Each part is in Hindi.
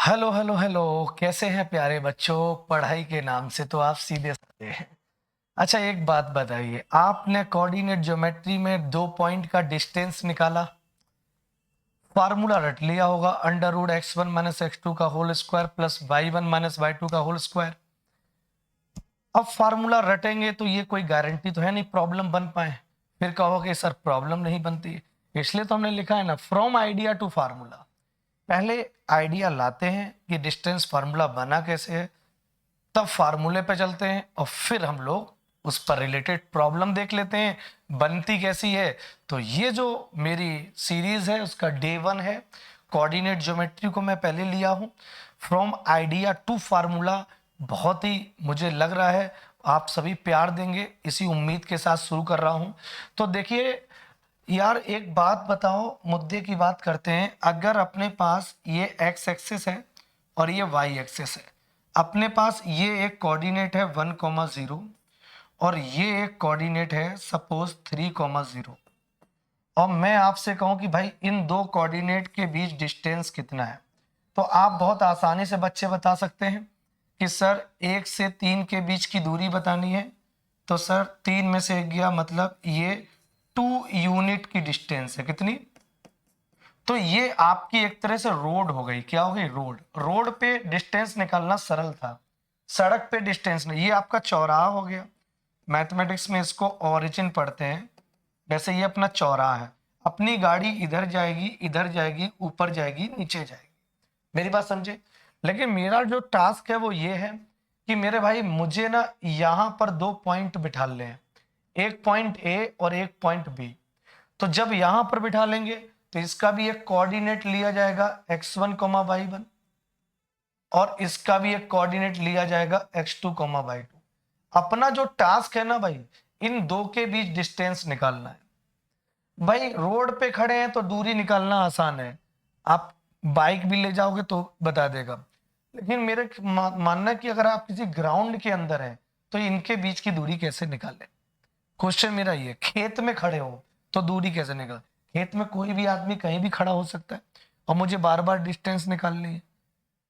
Hello hello hello. कैसे हैं प्यारे बच्चों? पढ़ाई के नाम से तो आप सीधे साधे हैं। अच्छा, एक बात बताइए, आपने कोऑर्डिनेट ज्योमेट्री में 2 पॉइंट का डिस्टेंस निकाला, फार्मूला रट लिया होगा, under root x1 minus x2 का whole square plus y1 minus y2 का होल स्क्वायर। अब फार्मूला रटेंगे तो ये कोई गारंटी तो है नहीं प्रॉब्लम बन पाए। फिर कहोगे सर प्रॉब्लम नहीं बनती है, इसलिए तो हमने लिखा है ना, फ्रॉम आइडिया टू फार्मूला। पहले आइडिया लाते हैं कि डिस्टेंस फार्मूला बना कैसे है, तब फार्मूले पे चलते हैं और फिर हम लोग उस पर रिलेटेड प्रॉब्लम देख लेते हैं बनती कैसी है। तो ये जो मेरी सीरीज है उसका डे 1 है। कोऑर्डिनेट ज्योमेट्री को मैं पहले लिया हूँ, फ्रॉम आइडिया टू फार्मूला। बहुत ही मुझे लग रहा है आप सभी प्यार देंगे, इसी उम्मीद के साथ शुरू कर रहा हूँ। तो देखिए यार, एक बात बताओ, मुद्दे की बात करते हैं। अगर अपने पास ये एक्स एक्सिस है और ये वाई एक्सिस है, अपने पास ये एक कोऑर्डिनेट है 1,0 और ये एक कोऑर्डिनेट है सपोज 3,0, और मैं आपसे कहूं कि भाई इन दो कोऑर्डिनेट के बीच डिस्टेंस कितना है, तो आप बहुत आसानी से बच्चे बता सकते हैं कि सर 1 से 3 के बीच की दूरी बतानी है। तो सर 3 में से 1 गया, मतलब ये 2 यूनिट की डिस्टेंस है। कितनी? तो ये आपकी एक तरह से रोड हो गई। क्या हो गई? रोड। रोड पे डिस्टेंस निकालना सरल था, सड़क पे डिस्टेंस नहीं। ये आपका चौराहा हो गया, मैथमेटिक्स में इसको ओरिजिन पढ़ते हैं। जैसे ये अपना चौराहा है, अपनी गाड़ी इधर जाएगी, ऊपर जाएगी, नीचे जाएगी। मेरी बात समझे? लेकिन मेरा जो टास्क है वो ये है कि मेरे भाई मुझे ना यहाँ पर 2 पॉइंट बिठा लें, एक पॉइंट ए और एक पॉइंट बी। तो जब यहां पर बिठा लेंगे तो इसका भी एक कोऑर्डिनेट लिया जाएगा x1 y1, और इसका भी एक कोऑर्डिनेट लिया जाएगा x2 y2। अपना जो टास्क है ना भाई, इन दो के बीच डिस्टेंस निकालना है। भाई रोड पे खड़े हैं तो दूरी निकालना आसान है, आप बाइक भी ले जाओगे तो बता देगा। लेकिन मेरे मानना है कि अगर आप किसी ग्राउंड के अंदर हैं तो इनके बीच की दूरी कैसे निकालें। क्वेश्चन मेरा ये, खेत में खड़े हो तो दूरी कैसे निकाल? खेत में कोई भी आदमी कहीं भी खड़ा हो सकता है और मुझे बार बार डिस्टेंस निकालनी है।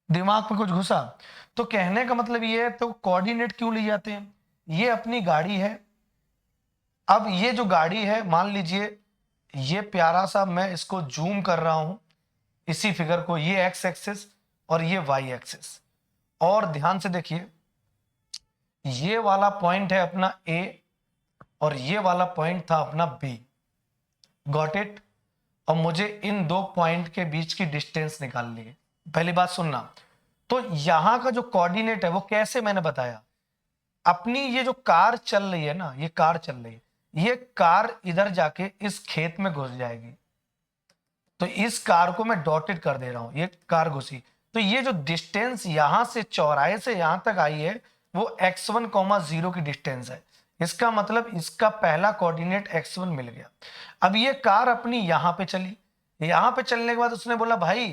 दिमाग में कुछ घुसा? तो कहने का मतलब ये है, तो कोऑर्डिनेट क्यों लिए जाते हैं? ये अपनी गाड़ी है। अब ये जो गाड़ी है, मान लीजिए ये प्यारा सा, मैं इसको जूम कर रहा हूं इसी फिगर को, ये एक्स एक्सिस और ये वाई एक्सिस। और ध्यान से देखिए, ये वाला पॉइंट है अपना ए और ये वाला पॉइंट था अपना बी। Got it? और मुझे इन दो पॉइंट के बीच की डिस्टेंस निकालनी है। पहली बात सुनना, तो यहां का जो कोऑर्डिनेट है वो कैसे मैंने बताया। अपनी ये जो कार चल रही है ना, ये कार चल रही है, ये कार इधर जाके इस खेत में घुस जाएगी। तो इस कार को मैं डॉटेड कर दे रहा हूं, ये कार घुसी। तो ये जो डिस्टेंस यहां से चौराहे से यहां तक आई है वो x1 0 की डिस्टेंस है। इसका मतलब इसका पहला कोऑर्डिनेट x1 मिल गया। अब ये कार अपनी यहां पे चली, यहां पे चलने के बाद उसने बोला भाई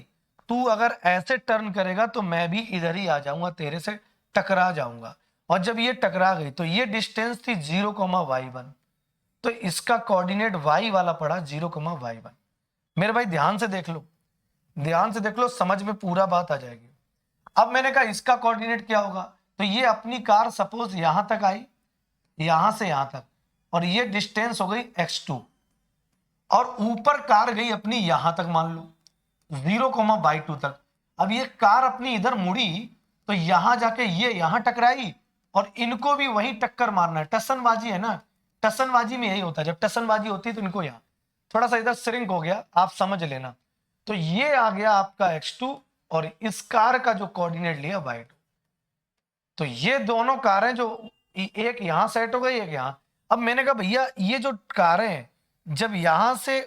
तू अगर ऐसे टर्न करेगा तो मैं भी इधर ही आ जाऊंगा, तेरे से टकरा जाऊंगा। और जब ये टकरा गई तो ये डिस्टेंस थी 0,y1, तो इसका कोऑर्डिनेट y वाला पड़ा 0,y1। मेरे भाई ध्यान से देख लो, ध्यान से देख लो, समझ में पूरा बात आ जाएगी। अब मैंने कहा इसका कोऑर्डिनेट क्या होगा, तो ये अपनी कार सपोज यहां तक आई, यहां से यहां तक, और ये डिस्टेंस हो गई x2, और ऊपर कार गई अपनी यहां तक, मान लो 0,2 तक। अब ये कार अपनी इधर मुड़ी तो यहां जाके ये यहां टकराई और इनको भी वहीं टक्कर मारना है। टसनबाजी है ना, टसनबाजी में यही होता है, जब टसनबाजी होती है तो इनको यहां थोड़ा सा इधर श्रिंक हो गया, आप समझ लेना। तो ये आ गया आपका x2 और इस कार का जो कोऑर्डिनेट लिया y2। तो ये दोनों कारें जो एक यहां सेट हो गई, एक यहां। अब मैंने कहा भैया ये जो कारें जब यहां से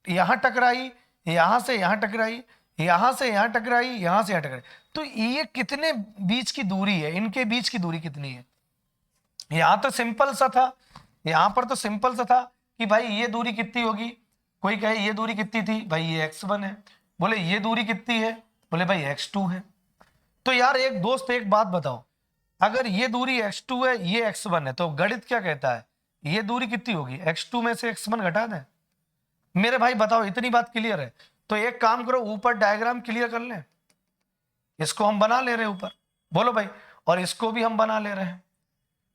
यहां टकराई, यहां से यहां टकराई, यहां से यहां टकराई, यहां से यहां टकराई, तो ये कितने बीच की दूरी है, इनके बीच की दूरी कितनी है? यहां तो सिंपल सा था, यहां पर तो सिंपल सा था कि भाई ये दूरी कितनी होगी। कोई कहे ये दूरी कितनी थी, भाई ये x1 है। बोले ये दूरी कितनी है, बोले भाई x2 है। तो यार एक दोस्त एक बात बताओ, अगर ये दूरी x2 है, ये x1 है, तो गणित क्या कहता है, ये दूरी कितनी होगी, x2 में से x1 घटा दें। मेरे भाई बताओ, इतनी बात क्लियर है? तो एक काम करो, ऊपर डायग्राम क्लियर कर लें। इसको हम बना ले रहे हैं ऊपर, बोलो भाई, और इसको भी हम बना ले रहे हैं।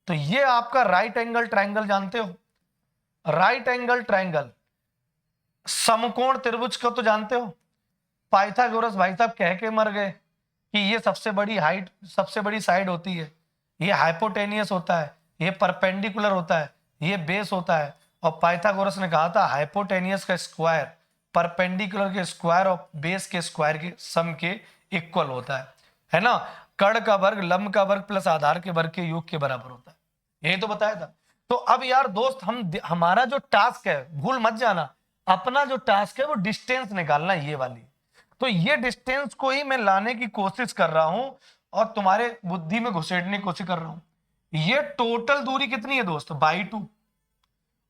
तो ये आपका राइट एंगल ट्रायंगल जानते हो, राइट एंगल ट्रायंगल, समकोण त्रिभुज को तो जानते हो। पाइथागोरस भाई साहब कह के मर गए कि ये सबसे बड़ी हाइट, सबसे बड़ी साइड होती है, ये हाइपोटेनियस होता है, ये परपेंडिकुलर होता है, ये बेस होता है। और पाइथागोरस ने कहा था हाइपोटेनियस का स्क्वायर परपेंडिकुलर के स्क्वायर और बेस के स्क्वायर के सम के इक्वल होता है ना। कर्ण का वर्ग लंब का वर्ग प्लस आधार के वर्ग के योग के बराबर होता है, यही तो बताया था। तो अब यार दोस्त, हमारा जो टास्क है, भूल मत जाना, अपना जो टास्क है वो डिस्टेंस निकालना, ये वाली। तो ये डिस्टेंस को ही मैं लाने की कोशिश कर रहा हूं और तुम्हारे बुद्धि में घुसेड़ने की कोशिश कर रहा हूं। ये टोटल दूरी कितनी है दोस्त, y2,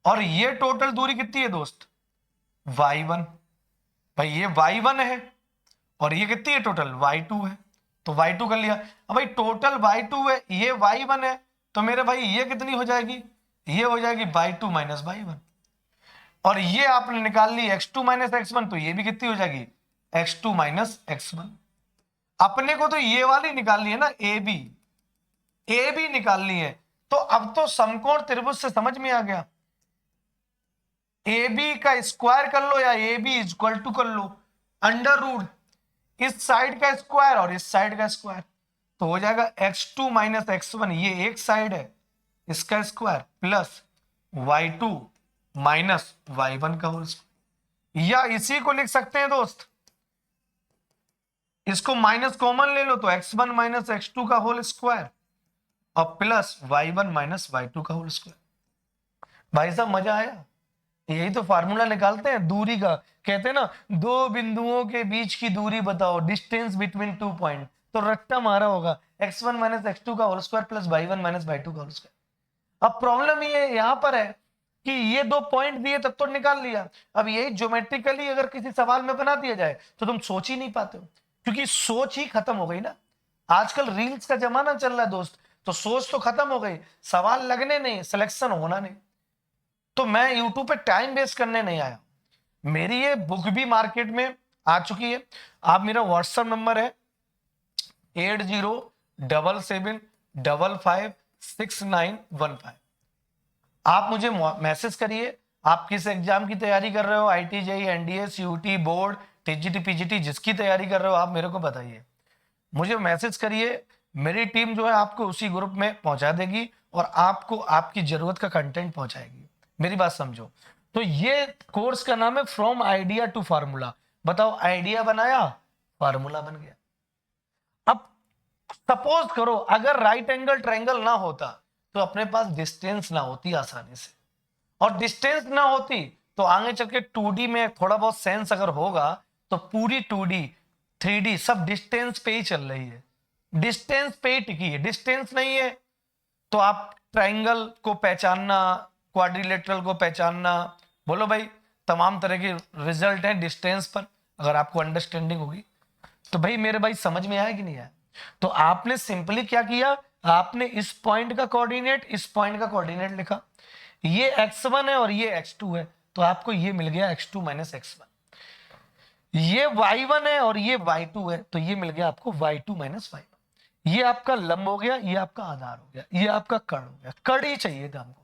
और ये टोटल दूरी कितनी है दोस्त, y1। भाई ये y1 है और ये कितनी है टोटल, y2 है, तो y2 कर लिया। अब भाई टोटल y2 है, ये y1 है, तो मेरे भाई ये कितनी हो जाएगी, ये हो जाएगी y2 माइनस y1। और ये आपने निकाल ली x2 माइनस x1, तो ये भी कितनी हो जाएगी, x2 माइनस x1। अपने को तो ये वाली निकालनी है ना, ए बी निकालनी है। तो अब तो समकोण त्रिभुज से समझ में आ गया, ए बी का स्क्वायर कर लो या ए बी इक्वल टू कर लो अंडर रूट इस साइड का स्क्वायर और इस साइड का स्क्वायर, तो हो जाएगा x2 माइनस x1, ये एक साइड है, इसका square plus y2 minus y1 का होल स्क्वायर। या इसी को लिख सकते हैं दोस्त, इसको माइनस कॉमन ले लो तो x1 माइनस x2 का होल स्क्वायर और प्लस y1 माइनस y2 का होल स्क्वायर। भाई साहब मजा आया, यही तो फार्मूला निकालते हैं दूरी का, कहते हैं ना दो बिंदुओं के बीच की दूरी बताओ, डिस्टेंस बिटवीन टू पॉइंट, तो रट्टा मारा होगा x1 माइनस x2 का whole square plus y1 minus y2 का होल स्क्वायर। अब प्रॉब्लम ये यहां पर है कि ये दो पॉइंट दिए तब तो निकाल लिया, अब यही ज्योमेट्रिकली अगर किसी सवाल में बना दिया जाए तो तुम सोच ही नहीं पाते हो, क्योंकि सोच ही खत्म हो गई ना। आजकल रील्स का जमाना चल रहा है दोस्त, तो सोच तो खत्म हो गई, सवाल लगने नहीं, सिलेक्शन होना नहीं। तो मैं यूट्यूब पे टाइम वेस्ट करने नहीं आया, मेरी ये बुक भी मार्केट में आ चुकी है। आप, मेरा व्हाट्सएप नंबर है 8077556915। आप मुझे मैसेज करिए, आप किस एग्जाम की तैयारी कर रहे हो, IT JE NDA UT board TGT PGT जिसकी तैयारी कर रहे हो आप मेरे को बताइए, मुझे मैसेज करिए, मेरी टीम जो है आपको उसी ग्रुप में पहुंचा देगी और आपको आपकी जरूरत का कंटेंट पहुंचाएगी। मेरी बात समझो, तो ये कोर्स का नाम है फ्रॉम आइडिया टू फार्मूला। बताओ, आइडिया बनाया, फार्मूला बन गया। अब सपोज करो अगर राइट एंगल ट्रायंगल ना होता तो अपने पास डिस्टेंस ना होती आसानी से, और डिस्टेंस ना होती तो आगे चल के 2D में थोड़ा बहुत सेंस अगर होगा तो पूरी 2D 3D सब डिस्टेंस पे ही चल रही है, डिस्टेंस पे ही टिकी है। डिस्टेंस नहीं है तो आप ट्रायंगल को पहचानना, क्वाड्रिलेटरल को पहचानना, बोलो भाई, तमाम तरह के रिजल्ट है डिस्टेंस पर, अगर आपको अंडरस्टैंडिंग होगी तो भाई मेरे भाई समझ में आया कि नहीं आया। तो आपने सिंपली क्या किया, आपने इस पॉइंट का कोऑर्डिनेट इस पॉइंट का कोऑर्डिनेट लिखा, ये x1 है और ये x2 है, तो आपको ये मिल गया x2 माइनस x1। ये y1 है और ये y2 है, तो ये मिल गया आपको y2 माइनस y1। ये आपका लंब हो गया, ये आपका आधार हो गया, ये आपका कर्ण हो गया। कर्ण ही चाहिए था हमको,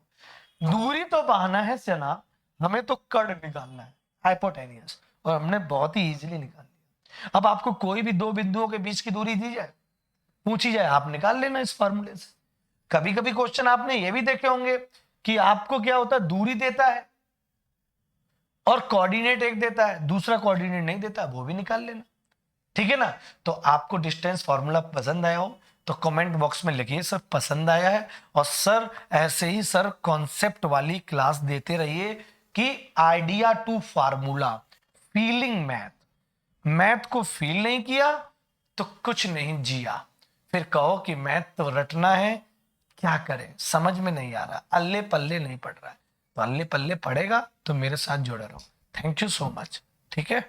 दूरी तो बहाना है जनाब, हमें तो कर्ण निकालना है, हाइपोटेनियस, और हमने बहुत ही इजीली निकाल लिया। अब आपको कोई भी दो बिंदुओं के बीच की दूरी दी जाए, पूछी जाए, आप निकाल लेना इस फार्मूले से। कभी कभी क्वेश्चन आपने ये भी देखे होंगे कि आपको क्या होता है, दूरी देता है और कोऑर्डिनेट एक देता है, दूसरा कोऑर्डिनेट नहीं देता, वो भी निकाल लेना, ठीक है ना। तो आपको डिस्टेंस फार्मूला पसंद आया हो तो कमेंट बॉक्स में लिखिए सर पसंद आया है, और सर ऐसे ही सर कॉन्सेप्ट वाली क्लास देते रहिए कि idea to formula, feeling math, math को फील नहीं किया तो कुछ नहीं जिया, फिर कहो कि मैथ तो रटना है, क्या करें समझ में नहीं आ रहा, अल्ले पल्ले नहीं पड़ रहा है, तो अल्ले पल्ले पड़ेगा तो मेरे साथ जुड़े रहो। थैंक यू सो मच, ठीक है।